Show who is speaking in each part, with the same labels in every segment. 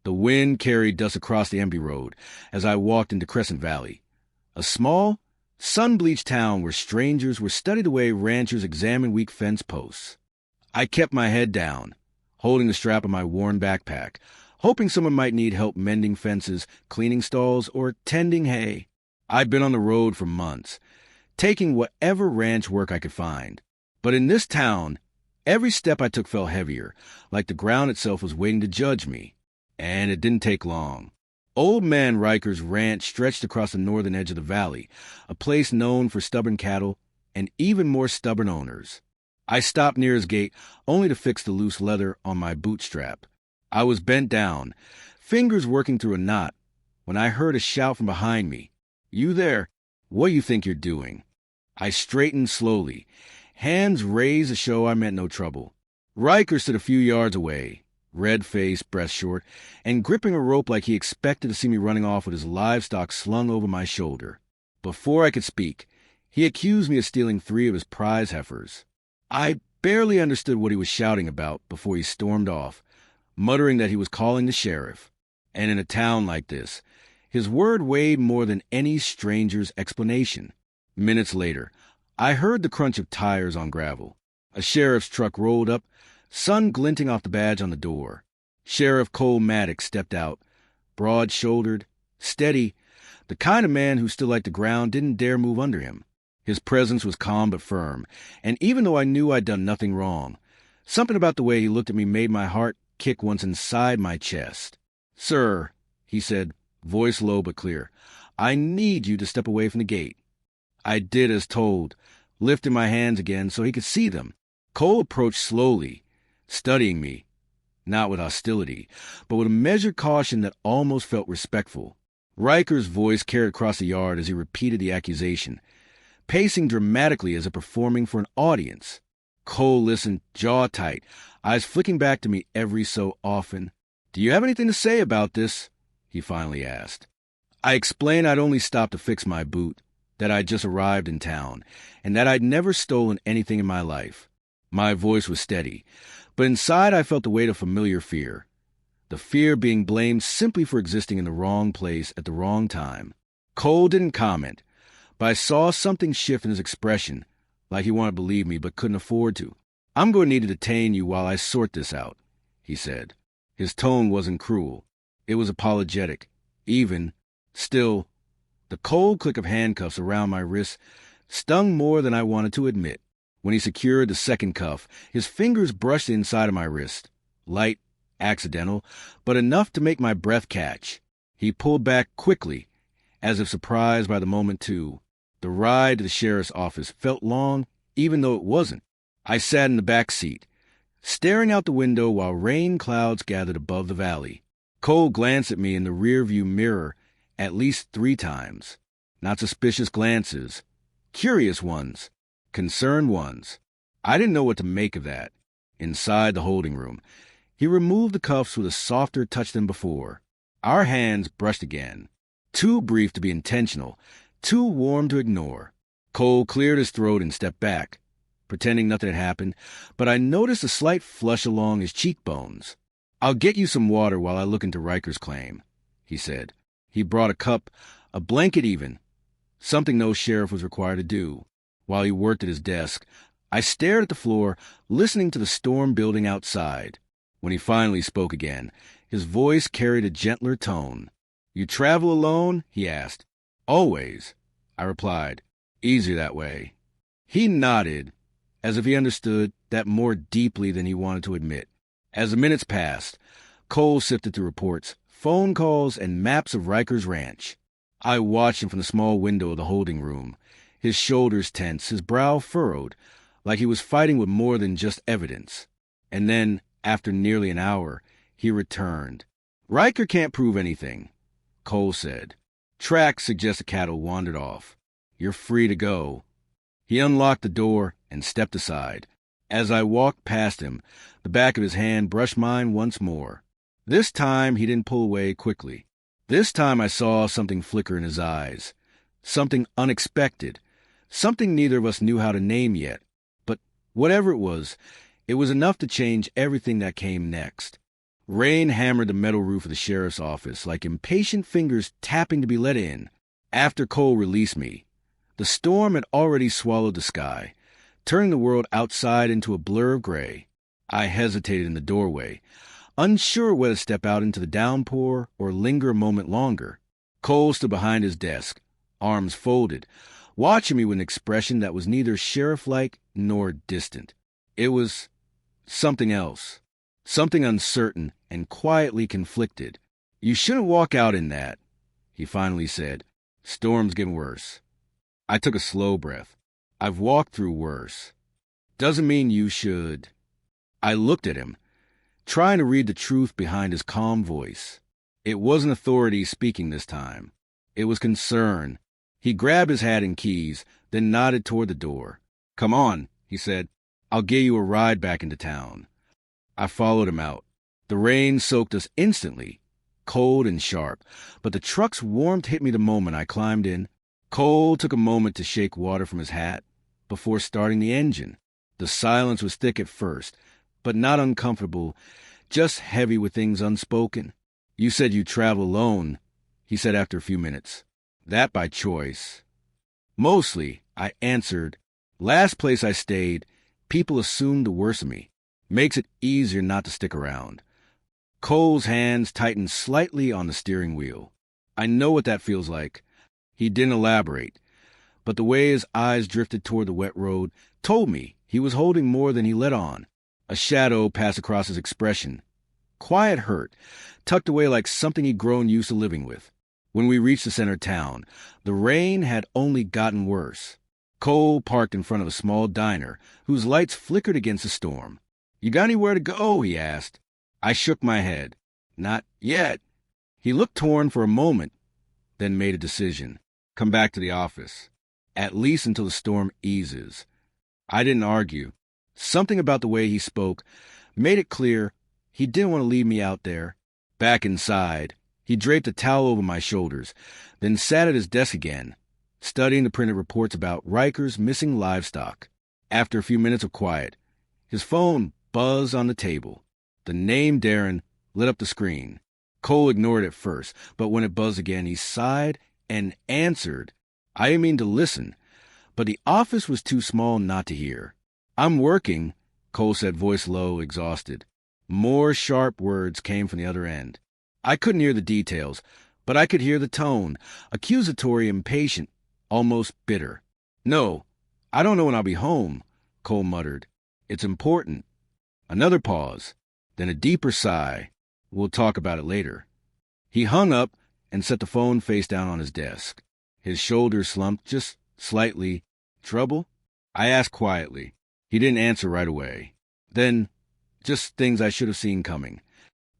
Speaker 1: The wind carried dust across the empty road as I walked into Crescent Valley, a small, sun-bleached town where strangers were studied the way ranchers examine weak fence posts. I kept my head down, holding the strap of my worn backpack, hoping someone might need help mending fences, cleaning stalls, or tending hay. I'd been on the road for months, taking whatever ranch work I could find. But in this town, every step I took felt heavier, like the ground itself was waiting to judge me. And it didn't take long. Old Man Riker's ranch stretched across the northern edge of the valley, a place known for stubborn cattle and even more stubborn owners. I stopped near his gate only to fix the loose leather on my bootstrap. I was bent down, fingers working through a knot, when I heard a shout from behind me. "You there? What do you think you're doing?" I straightened slowly, hands raised to show I meant no trouble. Riker stood a few yards away, red-faced, breast short, and gripping a rope like he expected to see me running off with his livestock slung over my shoulder. Before I could speak, he accused me of stealing 3 of his prize heifers. I barely understood what he was shouting about before he stormed off, muttering that he was calling the sheriff. And in a town like this, his word weighed more than any stranger's explanation. Minutes later, I heard the crunch of tires on gravel. A sheriff's truck rolled up, sun glinting off the badge on the door. Sheriff Cole Maddox stepped out, broad-shouldered, steady, the kind of man who stood like the ground didn't dare move under him. His presence was calm but firm, and even though I knew I'd done nothing wrong, something about the way he looked at me made my heart kick once inside my chest. "Sir," he said, voice low but clear, "I need you to step away from the gate." I did as told, lifting my hands again so he could see them. Cole approached slowly, studying me, not with hostility, but with a measured caution that almost felt respectful. Riker's voice carried across the yard as he repeated the accusation, pacing dramatically as if performing for an audience. Cole listened, jaw tight, eyes flicking back to me every so often. "Do you have anything to say about this?" he finally asked. I explained I'd only stopped to fix my boot, that I'd just arrived in town, and that I'd never stolen anything in my life. My voice was steady, but inside I felt the weight of familiar fear. The fear being blamed simply for existing in the wrong place at the wrong time. Cole didn't comment, but I saw something shift in his expression, like he wanted to believe me but couldn't afford to. "I'm going to need to detain you while I sort this out," he said. His tone wasn't cruel. It was apologetic. Even, still, the cold click of handcuffs around my wrists stung more than I wanted to admit. When he secured the second cuff, his fingers brushed the inside of my wrist. Light, accidental, but enough to make my breath catch. He pulled back quickly, as if surprised by the moment too. The ride to the sheriff's office felt long, even though it wasn't. I sat in the back seat, staring out the window while rain clouds gathered above the valley. Cole glanced at me in the rearview mirror at least 3 times. Not suspicious glances, curious ones, concerned ones. I didn't know what to make of that. Inside the holding room, he removed the cuffs with a softer touch than before. Our hands brushed again. Too brief to be intentional, too warm to ignore. Cole cleared his throat and stepped back, pretending nothing had happened, but I noticed a slight flush along his cheekbones. "I'll get you some water while I look into Riker's claim," he said. He brought a cup, a blanket even, something no sheriff was required to do. While he worked at his desk, I stared at the floor, listening to the storm building outside. When he finally spoke again, his voice carried a gentler tone. "You travel alone?" he asked. "Always," I replied. "Easier that way." He nodded, as if he understood that more deeply than he wanted to admit. As the minutes passed, Cole sifted through reports, phone calls, and maps of Riker's ranch. I watched him from the small window of the holding room, his shoulders tense, his brow furrowed, like he was fighting with more than just evidence. And then, after nearly an hour, he returned. "Riker can't prove anything," Cole said. "Tracks suggest the cattle wandered off. You're free to go." He unlocked the door and stepped aside. As I walked past him, the back of his hand brushed mine once more. This time he didn't pull away quickly. This time I saw something flicker in his eyes. Something unexpected. Something neither of us knew how to name yet. But whatever it was enough to change everything that came next. Rain hammered the metal roof of the sheriff's office like impatient fingers tapping to be let in. After Cole released me, the storm had already swallowed the sky, turning the world outside into a blur of gray. I hesitated in the doorway, unsure whether to step out into the downpour or linger a moment longer. Cole stood behind his desk, arms folded, watching me with an expression that was neither sheriff-like nor distant. It was something else, something uncertain and quietly conflicted. "You shouldn't walk out in that," he finally said. "Storm's getting worse." I took a slow breath. "I've walked through worse. Doesn't mean you should." I looked at him, trying to read the truth behind his calm voice. It wasn't authority speaking this time. It was concern. He grabbed his hat and keys, then nodded toward the door. "Come on," he said. "I'll give you a ride back into town." I followed him out. The rain soaked us instantly, cold and sharp, but the truck's warmth hit me the moment I climbed in. Cole took a moment to shake water from his hat before starting the engine. The silence was thick at first, but not uncomfortable, just heavy with things unspoken. "You said you travel alone," he said after a few minutes. "That by choice?" "Mostly," I answered. "Last place I stayed, people assumed the worst of me. Makes it easier not to stick around." Cole's hands tightened slightly on the steering wheel. "I know what that feels like." He didn't elaborate, but the way his eyes drifted toward the wet road told me he was holding more than he let on. A shadow passed across his expression. Quiet hurt, tucked away like something he'd grown used to living with. When we reached the center of town, the rain had only gotten worse. Cole parked in front of a small diner whose lights flickered against the storm. "You got anywhere to go?" he asked. I shook my head. "Not yet." He looked torn for a moment, then made a decision. "Come back to the office. At least until the storm eases." I didn't argue. Something about the way he spoke made it clear he didn't want to leave me out there. Back inside, he draped a towel over my shoulders, then sat at his desk again, studying the printed reports about Riker's missing livestock. After a few minutes of quiet, his phone buzzed on the table. The name Darren lit up the screen. Cole ignored it first, but when it buzzed again, he sighed and answered. I didn't mean to listen, but the office was too small not to hear. "I'm working," Cole said, voice low, exhausted. More sharp words came from the other end. I couldn't hear the details, but I could hear the tone, accusatory, impatient, almost bitter. "No, I don't know when I'll be home," Cole muttered. "It's important." Another pause, then a deeper sigh. "We'll talk about it later." He hung up and set the phone face down on his desk. His shoulders slumped just slightly. "Trouble?" I asked quietly. He didn't answer right away. Then, just things I should have seen coming.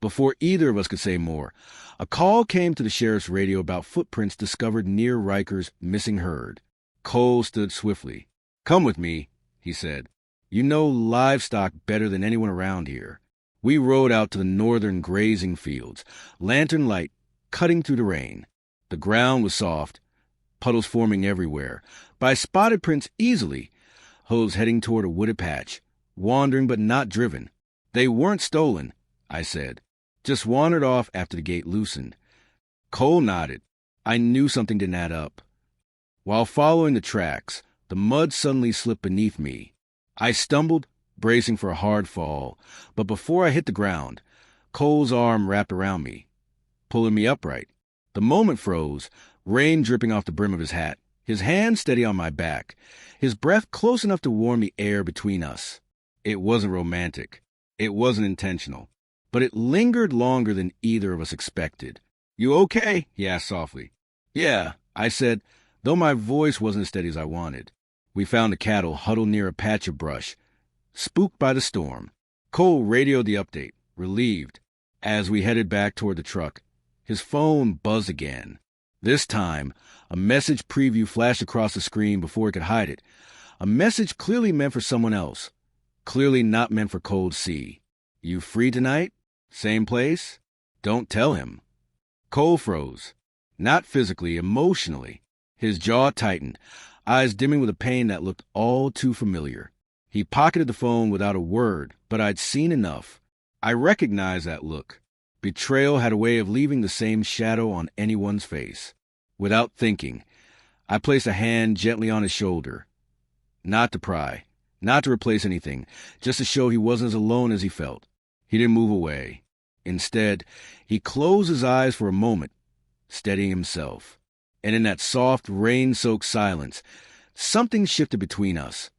Speaker 1: Before either of us could say more, a call came to the sheriff's radio about footprints discovered near Riker's missing herd. Cole stood swiftly. "Come with me," he said. "You know livestock better than anyone around here." We rode out to the northern grazing fields, lantern light cutting through the rain. The ground was soft, puddles forming everywhere, but I spotted prints easily, hooves heading toward a wooded patch, wandering but not driven. "They weren't stolen," I said. "Just wandered off after the gate loosened." Cole nodded. I knew something didn't add up. While following the tracks, the mud suddenly slipped beneath me. I stumbled, bracing for a hard fall, but before I hit the ground, Cole's arm wrapped around me, pulling me upright. The moment froze, rain dripping off the brim of his hat, his hand steady on my back, his breath close enough to warm the air between us. It wasn't romantic. It wasn't intentional. But it lingered longer than either of us expected. "You okay?" he asked softly. "Yeah," I said, though my voice wasn't as steady as I wanted. We found the cattle huddled near a patch of brush, spooked by the storm. Cole radioed the update, relieved. As we headed back toward the truck, his phone buzzed again. This time, a message preview flashed across the screen before he could hide it. A message clearly meant for someone else, clearly not meant for Cole to see. "You free tonight? Same place?" "Don't tell him." Cole froze. Not physically, emotionally. His jaw tightened, eyes dimming with a pain that looked all too familiar. He pocketed the phone without a word, but I'd seen enough. I recognized that look. Betrayal had a way of leaving the same shadow on anyone's face. Without thinking, I placed a hand gently on his shoulder. Not to pry, not to replace anything, just to show he wasn't as alone as he felt. He didn't move away. Instead, he closed his eyes for a moment, steadying himself. And in that soft, rain-soaked silence, something shifted between us.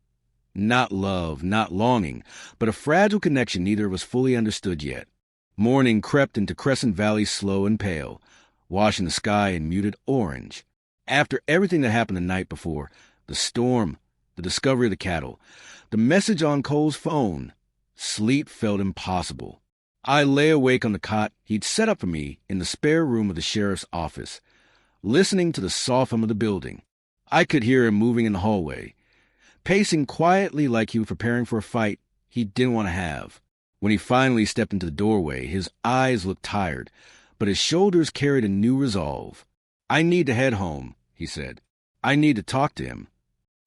Speaker 1: Not love, not longing, but a fragile connection neither of us fully understood yet. Morning crept into Crescent Valley slow and pale, washing the sky in muted orange. After everything that happened the night before, the storm, the discovery of the cattle, the message on Cole's phone, sleep felt impossible. I lay awake on the cot he'd set up for me in the spare room of the sheriff's office, listening to the soft hum of the building. I could hear him moving in the hallway, pacing quietly like he was preparing for a fight he didn't want to have. When he finally stepped into the doorway, his eyes looked tired, but his shoulders carried a new resolve. "I need to head home," he said. "I need to talk to him."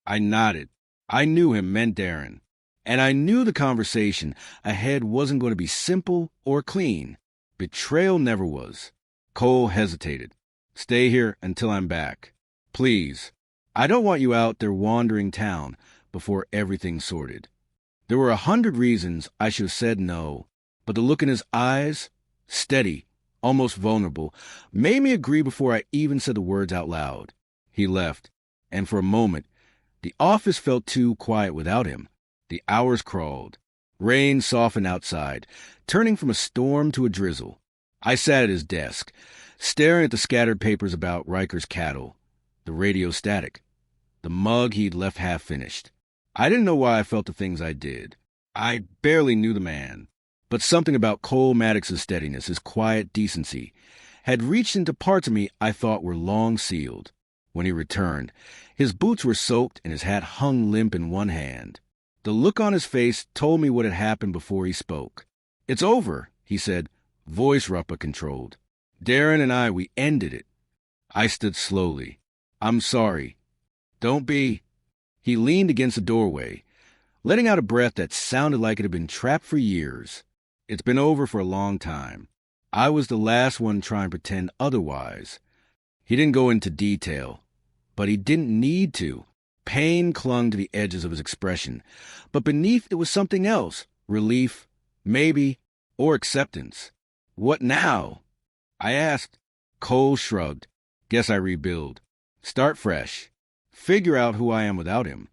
Speaker 1: I nodded. I knew him meant Darren. And I knew the conversation ahead wasn't going to be simple or clean. Betrayal never was. Cole hesitated. "Stay here until I'm back. Please. I don't want you out there wandering town before everything's sorted." There were 100 reasons I should have said no, but the look in his eyes, steady, almost vulnerable, made me agree before I even said the words out loud. He left, and for a moment, the office felt too quiet without him. The hours crawled. Rain softened outside, turning from a storm to a drizzle. I sat at his desk, staring at the scattered papers about Riker's cattle, the radio static, the mug he'd left half-finished. I didn't know why I felt the things I did. I barely knew the man. But something about Cole Maddox's steadiness, his quiet decency, had reached into parts of me I thought were long sealed. When he returned, his boots were soaked and his hat hung limp in one hand. The look on his face told me what had happened before he spoke. "It's over," he said, voice rough but controlled. "Darren and we ended it." I stood slowly. "I'm sorry." "Don't be." He leaned against the doorway, letting out a breath that sounded like it had been trapped for years. "It's been over for a long time. I was the last one trying to pretend otherwise." He didn't go into detail, but he didn't need to. Pain clung to the edges of his expression, but beneath it was something else. Relief, maybe, or acceptance. "What now?" I asked. Cole shrugged. "Guess I rebuild. Start fresh. Figure out who I am without him."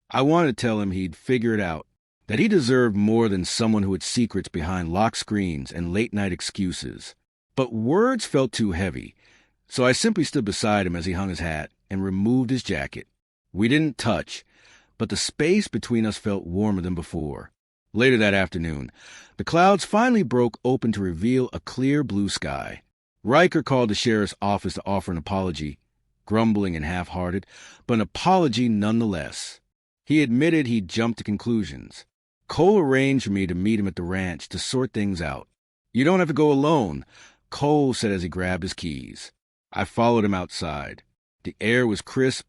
Speaker 1: I wanted to tell him he'd figure it out, that he deserved more than someone who had secrets behind locked screens and late-night excuses. But words felt too heavy, so I simply stood beside him as he hung his hat and removed his jacket. We didn't touch, but the space between us felt warmer than before. Later that afternoon, the clouds finally broke open to reveal a clear blue sky. Riker called the sheriff's office to offer an apology, grumbling and half-hearted, but an apology nonetheless. He admitted he'd jumped to conclusions. Cole arranged for me to meet him at the ranch to sort things out. "You don't have to go alone," Cole said as he grabbed his keys. I followed him outside. The air was crisp,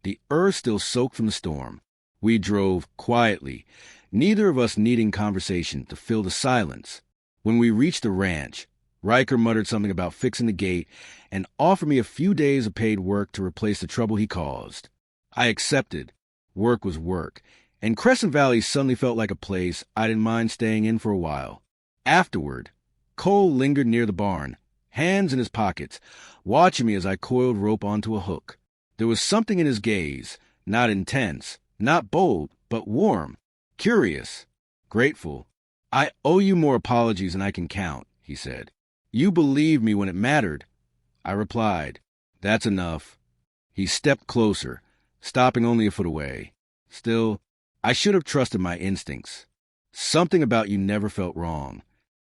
Speaker 1: the earth still soaked from the storm. We drove quietly, neither of us needing conversation to fill the silence. When we reached the ranch, Riker muttered something about fixing the gate and offered me a few days of paid work to replace the trouble he caused. I accepted. Work was work, and Crescent Valley suddenly felt like a place I didn't mind staying in for a while. Afterward, Cole lingered near the barn, hands in his pockets, watching me as I coiled rope onto a hook. There was something in his gaze, not intense, not bold, but warm, curious, grateful. "I owe you more apologies than I can count," he said. "You believed me when it mattered." I replied, "That's enough." He stepped closer, stopping only a foot away. Still, I should have trusted my instincts. "Something about you never felt wrong."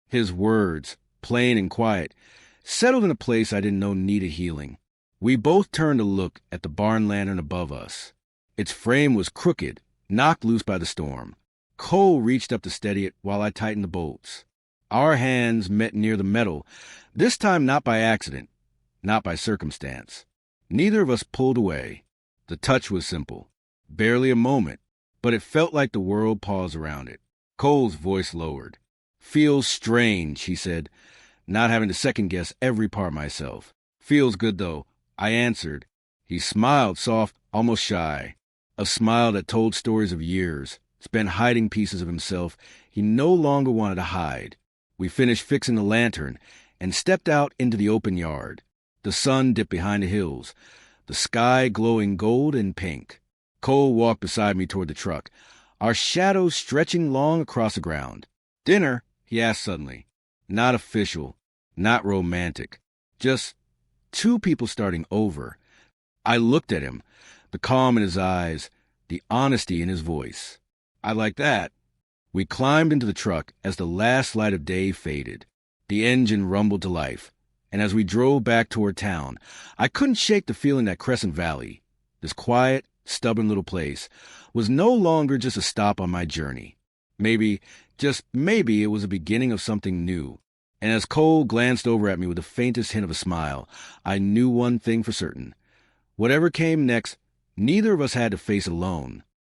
Speaker 1: His words, plain and quiet, settled in a place I didn't know needed healing. We both turned to look at the barn lantern above us. Its frame was crooked, knocked loose by the storm. Cole reached up to steady it while I tightened the bolts. Our hands met near the metal, this time not by accident, not by circumstance. Neither of us pulled away. The touch was simple, barely a moment, but it felt like the world paused around it. Cole's voice lowered. Feels strange, he said, not having to second-guess every part myself. Feels good, though, I answered. He smiled, soft, almost shy. A smile that told stories of years, spent hiding pieces of himself he no longer wanted to hide. We finished fixing the lantern and stepped out into the open yard. The sun dipped behind the hills, the sky glowing gold and pink. Cole walked beside me toward the truck, our shadows stretching long across the ground. "Dinner?" he asked suddenly. Not official, not romantic, just two people starting over. I looked at him, the calm in his eyes, the honesty in his voice. "I like that." We climbed into the truck as the last light of day faded. The engine rumbled to life, and as we drove back toward town, I couldn't shake the feeling that Crescent Valley, this quiet, stubborn little place, was no longer just a stop on my journey. Maybe, just maybe, it was the beginning of something new. And as Cole glanced over at me with the faintest hint of a smile, I knew one thing for certain. Whatever came next, neither of us had to face alone.